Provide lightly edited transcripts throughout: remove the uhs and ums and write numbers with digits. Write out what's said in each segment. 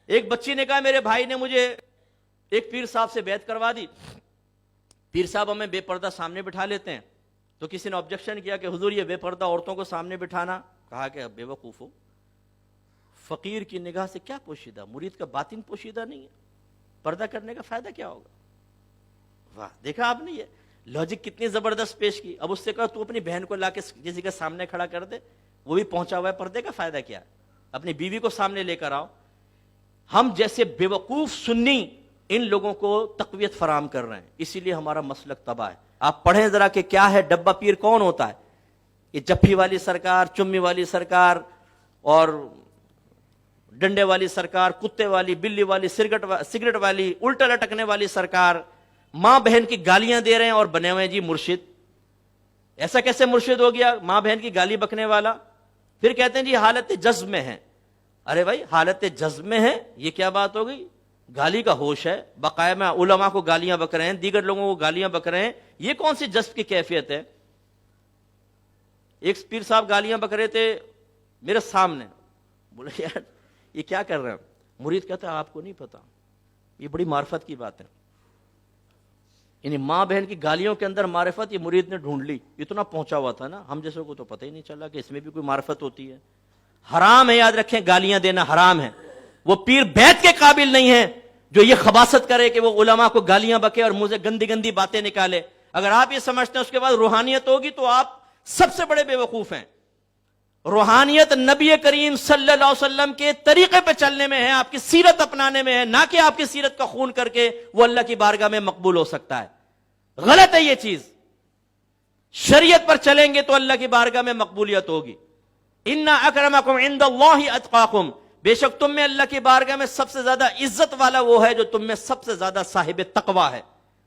ایک بچی نے کہا میرے بھائی نے مجھے ایک پیر صاحب سے بیعت کروا دی، پیر صاحب ہمیں بے پردہ سامنے بٹھا لیتے ہیں، تو کسی نے آبجیکشن کیا کہ حضور یہ بے پردہ عورتوں کو سامنے بٹھانا، کہا کہ بے وقوف ہو، فقیر کی نگاہ سے کیا پوشیدہ، مرید کا باطن پوشیدہ نہیں ہے، پردہ کرنے کا فائدہ کیا ہوگا؟ واہ، دیکھا آپ نے یہ لاجک کتنی زبردست پیش کی۔ اب اس سے کہا تو اپنی بہن کو لا کے کسی کے سامنے کھڑا کر دے، وہ بھی پہنچا ہوا ہے، پردے کا فائدہ کیا ہے؟ اپنی بیوی کو سامنے لے کر آؤ۔ ہم جیسے بے وقوف سنی ان لوگوں کو تقویت فراہم کر رہے ہیں، اسی لیے ہمارا مسلک تباہ ہے۔ آپ پڑھیں ذرا کہ کیا ہے ڈبہ پیر کون ہوتا ہے؟ یہ جفی والی سرکار، چمی والی سرکار اور ڈنڈے والی سرکار، کتے والی، بلی والی، سگریٹ والی، الٹا لٹکنے والی سرکار، ماں بہن کی گالیاں دے رہے ہیں اور بنے ہوئے جی مرشد۔ ایسا کیسے مرشد ہو گیا ماں بہن کی گالی بکنے والا؟ پھر کہتے ہیں جی حالت جذب میں ہے۔ ارے بھائی حالت جذب میں ہے یہ کیا بات ہو گئی؟ گالی کا ہوش ہے، باقاعدہ علماء کو گالیاں بک رہے ہیں، دیگر لوگوں کو گالیاں بک رہے ہیں، یہ کون سی جذب کی کیفیت ہے؟ ایک پیر صاحب گالیاں بک رہے تھے میرے سامنے، بولے یار یہ کیا کر رہے ہیں؟ مرید کہتا ہے آپ کو نہیں پتا، یہ بڑی معرفت کی بات ہے۔ یعنی ماں بہن کی گالیوں کے اندر معرفت یہ مرید نے ڈھونڈ لی، اتنا پہنچا ہوا تھا نا، ہم جیسے کو تو پتہ ہی نہیں چلا کہ اس میں بھی کوئی معرفت ہوتی ہے۔ حرام ہے، یاد رکھیں، گالیاں دینا حرام ہے۔ وہ پیر بیعت کے قابل نہیں ہے جو یہ خباثت کرے کہ وہ علماء کو گالیاں بکے اور منہ سے گندی گندی باتیں نکالے۔ اگر آپ یہ سمجھتے ہیں اس کے بعد روحانیت ہوگی تو آپ سب سے بڑے بے وقوف ہیں۔ روحانیت نبی کریم صلی اللہ علیہ وسلم کے طریقے پہ چلنے میں ہے، آپ کی سیرت اپنانے میں ہے، نہ کہ آپ کی سیرت کا خون کر کے وہ اللہ کی بارگاہ میں مقبول ہو سکتا ہے۔ غلط ہے یہ چیز۔ شریعت پر چلیں گے تو اللہ کی بارگاہ میں مقبولیت ہوگی۔ اِنَّ أَكْرَمَكُمْ عِنْدَ اللَّهِ أَتْقَاكُمْ، بے شک تم میں اللہ کی بارگاہ میں سب سے زیادہ عزت والا وہ ہے جو تم میں سب سے زیادہ صاحب تقوی ہے۔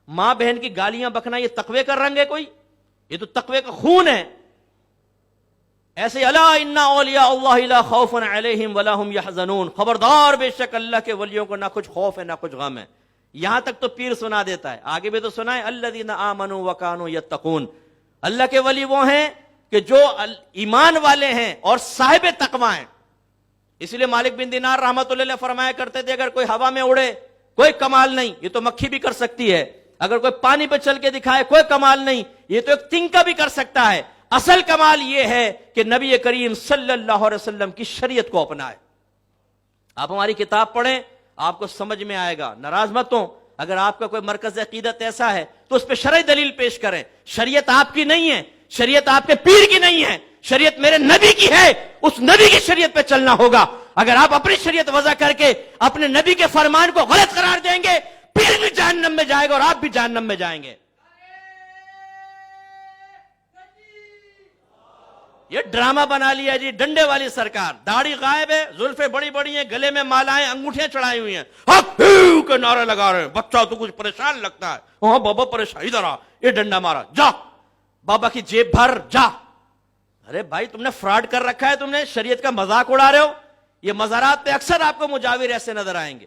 ماں بہن کی گالیاں بکنا یہ تقوی کا رنگ ہے کوئی؟ یہ تو تقوی کا خون ہے۔ ایسے الا ان اولیاء اللہ لا خوف علیہم ولا هم يحزنون، خبردار بے شک اللہ کے ولیوں کو نہ کچھ خوف ہے نہ کچھ غم ہے۔ یہاں تک تو پیر سنا دیتا ہے، آگے بھی تو سنا ہے الذین آمنوا وکانوا یتقون، اللہ کے ولی وہ ہیں کہ جو ایمان والے ہیں اور صاحب تقوی ہیں۔ اس لیے مالک بن دینار رحمۃ اللہ علیہ فرمایا کرتے تھے اگر کوئی ہوا میں اڑے کوئی کمال نہیں، یہ تو مکھی بھی کر سکتی ہے، اگر کوئی پانی پہ چل کے دکھائے کوئی کمال نہیں، یہ تو ایک تنکا بھی کر سکتا ہے، اصل کمال یہ ہے کہ نبی کریم صلی اللہ علیہ وسلم کی شریعت کو اپنائے۔ آپ ہماری کتاب پڑھیں آپ کو سمجھ میں آئے گا، ناراض مت ہوں اگر آپ کا کوئی مرکز عقیدت ایسا ہے تو اس پہ شرعی دلیل پیش کریں۔ شریعت آپ کی نہیں ہے، شریعت آپ کے پیر کی نہیں ہے، شریعت میرے نبی کی ہے، اس نبی کی شریعت پہ چلنا ہوگا۔ اگر آپ اپنی شریعت وضع کر کے اپنے نبی کے فرمان کو غلط قرار دیں گے، پیر بھی جہنم میں جائے گا اور آپ بھی جہنم میں جائیں گے۔ یہ ڈرامہ بنا لیا جی ڈنڈے والی سرکار، داڑھی غائب ہے، زلفیں بڑی بڑی ہیں، گلے میں مالائیں، انگوٹھیاں چڑھائی ہوئی ہیں، حق ہو کے نعرے لگا رہے ہیں۔ بچہ تو کچھ پریشان لگتا ہے، ہاں بابا پریشان، ادھر آ، یہ ڈنڈا مارا، جا بابا کی جیب بھر جا۔ ارے بھائی تم نے فراڈ کر رکھا ہے، تم نے شریعت کا مذاق اڑا رہے ہو۔ یہ مزارات پہ اکثر آپ کو مجاور ایسے نظر آئیں گے۔